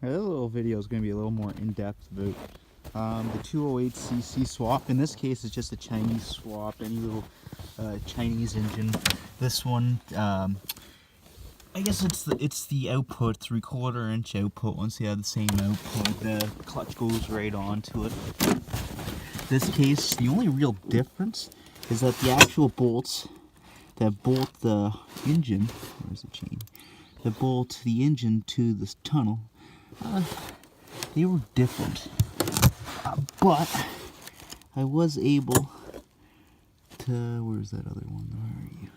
This little video is going to be a little more in-depth about the 208cc swap. In this case, it's just a Chinese swap, any little Chinese engine. This one, I guess it's the output, 3/4 inch output. Once you have the same output, the clutch goes right onto it. This case, the only real difference is that the actual bolts that bolt the engine, where's the chain? That bolt the engine to this tunnel, they were different. But I was able to, where's that other one? Where are you?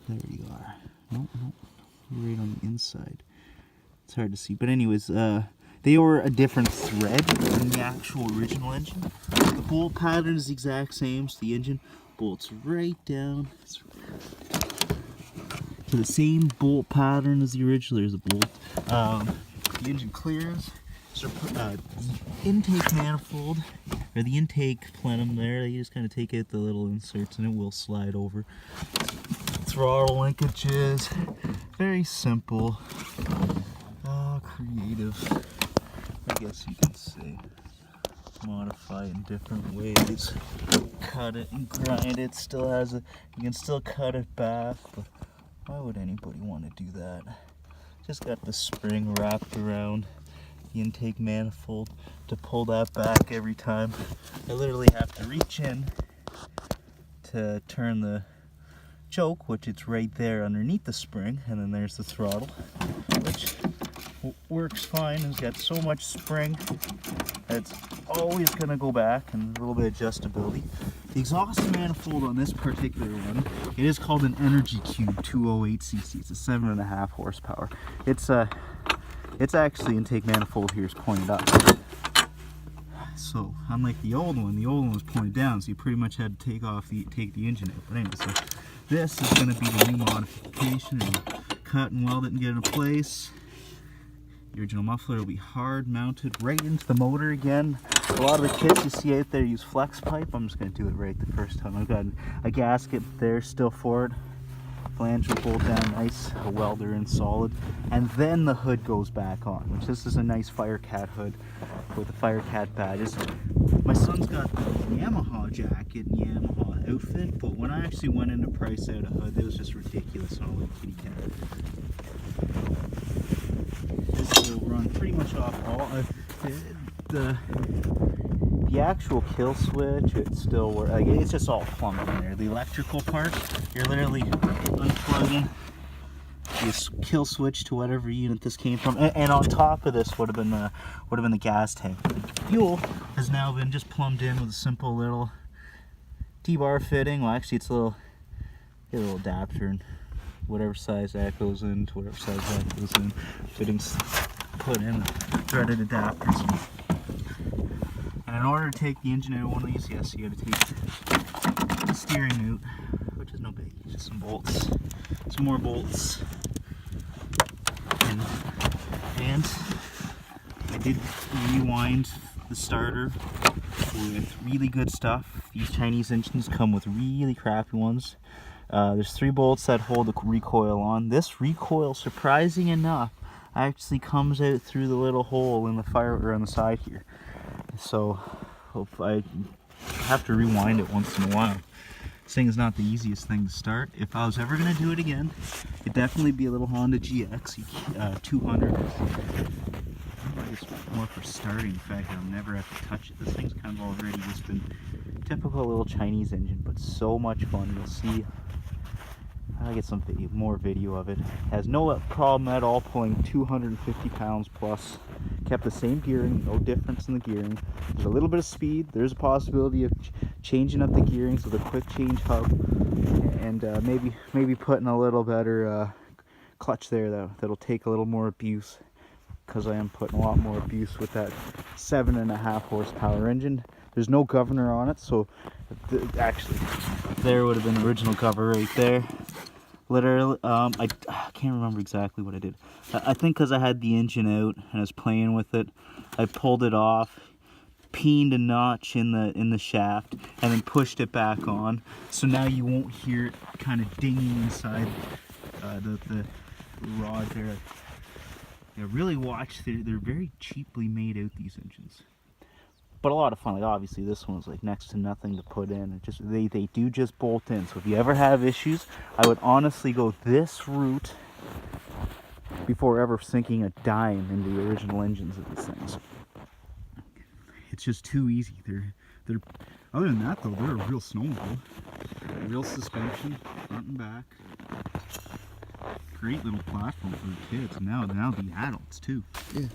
There you are. Nope, right on the inside. It's hard to see, but anyways, they were a different thread than the actual original engine. The bolt pattern is the exact same, so the engine bolts right down to the same bolt pattern as the original. There's a bolt. The engine clears. So the intake manifold, or the intake plenum there, you just kind of take out the little inserts and it will slide over. Throttle linkages, very simple, creative, I guess you can say. Modify in different ways. Cut it and grind it, still has a, you can still cut it back, but why would anybody want to do that? Just got the spring wrapped around the intake manifold to pull that back every time. I literally have to reach in to turn the choke, which it's right there underneath the spring, and then there's the throttle, which works fine. It's got so much spring that it's always going to go back, and a little bit of adjustability. The exhaust manifold on this particular one, it is called an Energy Cube 208cc. It's a 7.5 horsepower. It's actually intake manifold here is pointed up. So unlike the old one was pointed down, so you pretty much had to take the engine out. But anyway, so this is going to be the new modification, and cut and weld it and get it in place. The original muffler will be hard mounted right into the motor again. A lot of the kits you see out there use flex pipe. I'm just going to do it right the first time. I've got a gasket there still for it. Flange will bolt down nice, a welder in solid, and then the hood goes back on, which this is a nice Firecat hood with the Firecat badges. My son's got the Yamaha jacket and Yamaha outfit, but when I actually went in to price out a hood, it was just ridiculous on a little kitty cat. This will run pretty much off all the actual kill switch. It's still like, it's just all plumbing in there. The electrical part, you're literally unplugging this kill switch to whatever unit this came from, and on top of this would have been the gas tank. The fuel has now been just plumbed in with a simple little T-bar fitting. Well, actually, it's a little adapter, and whatever size that goes into whatever size that goes in. Fittings put in threaded adapters. And in order to take the engine out of one of these, yes, you got to take the steering out, which is no big, just some bolts, some more bolts, and I did rewind the starter with really good stuff. These Chinese engines come with really crappy ones. There's 3 bolts that hold the recoil on. This recoil, surprising enough, actually comes out through the little hole in the or on the side here. So I have to rewind it once in a while. This thing is not the easiest thing to start. If I was ever going to do it again, it'd definitely be a little Honda GX 200. It's more for starting. In fact, I'll never have to touch it. This thing's kind of already just been typical little Chinese engine, but so much fun. You'll see. I'll get some more video of it. Has no problem at all pulling 250 pounds plus. Kept the same gearing, no difference in the gearing. There's a little bit of speed. There's a possibility of changing up the gearings with a quick change hub, and maybe putting a little better clutch there that'll take a little more abuse, because I am putting a lot more abuse with that 7.5 horsepower engine. There's no governor on it, so actually there would have been the original cover right there. Literally, I can't remember exactly what I did. I think because I had the engine out and I was playing with it, I pulled it off, peened a notch in the shaft, and then pushed it back on. So now you won't hear it kind of dinging inside the rod there. Yeah, really watch. They're very cheaply made out, these engines. But a lot of fun. Like obviously this one's like next to nothing to put in. It just they do just bolt in. So if you ever have issues, I would honestly go this route before ever sinking a dime into the original engines of these things. It's just too easy. They're other than that though, they're a real snowmobile. Real suspension, front and back. Great little platform for the kids. Now the adults too. Yeah.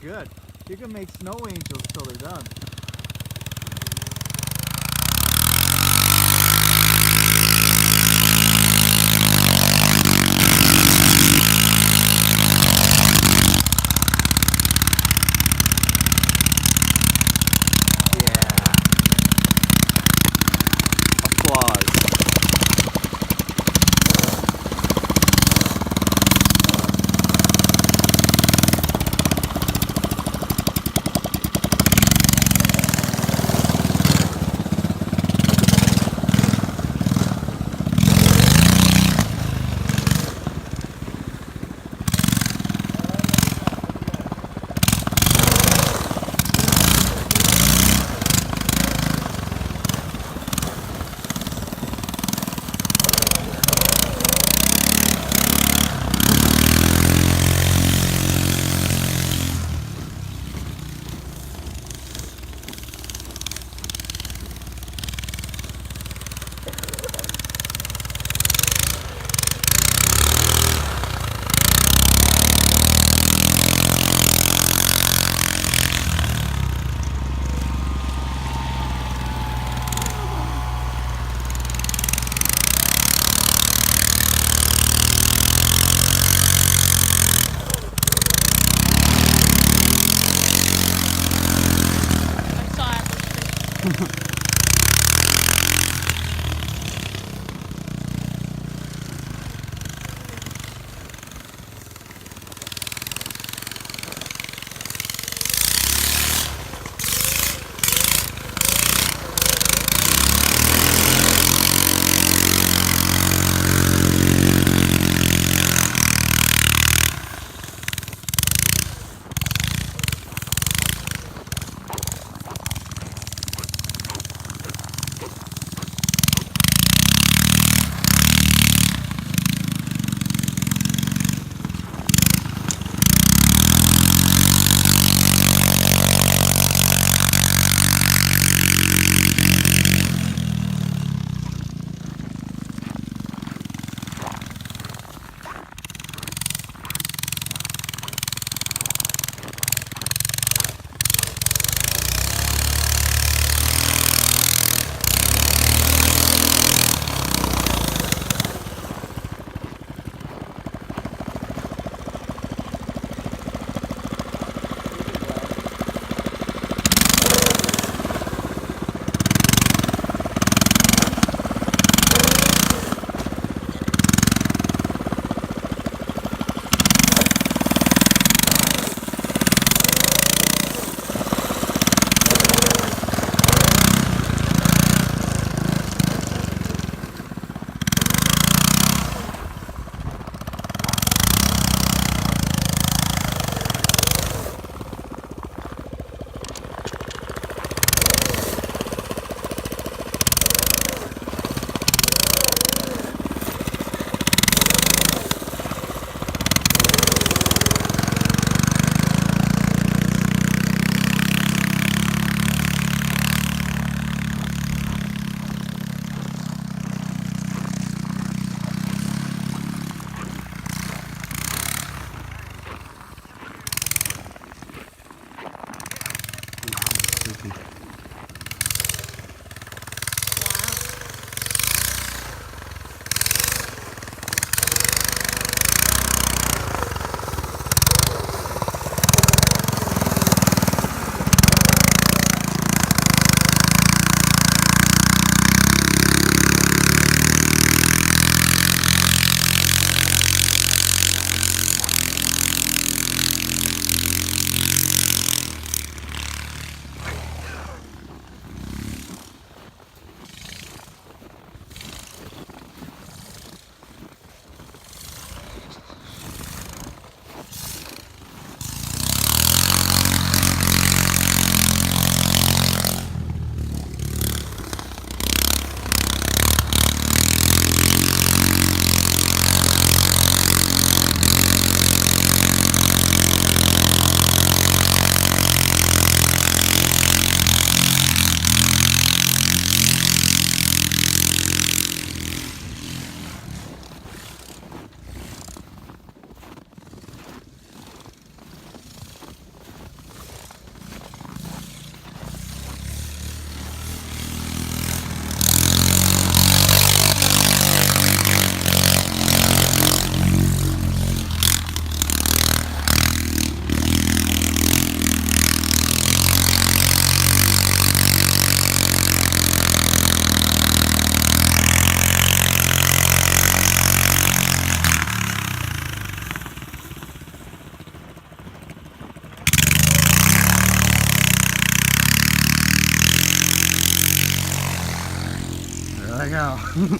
Good. You can make snow angels till they're done. Yeah. Applause. bumpy. There I go.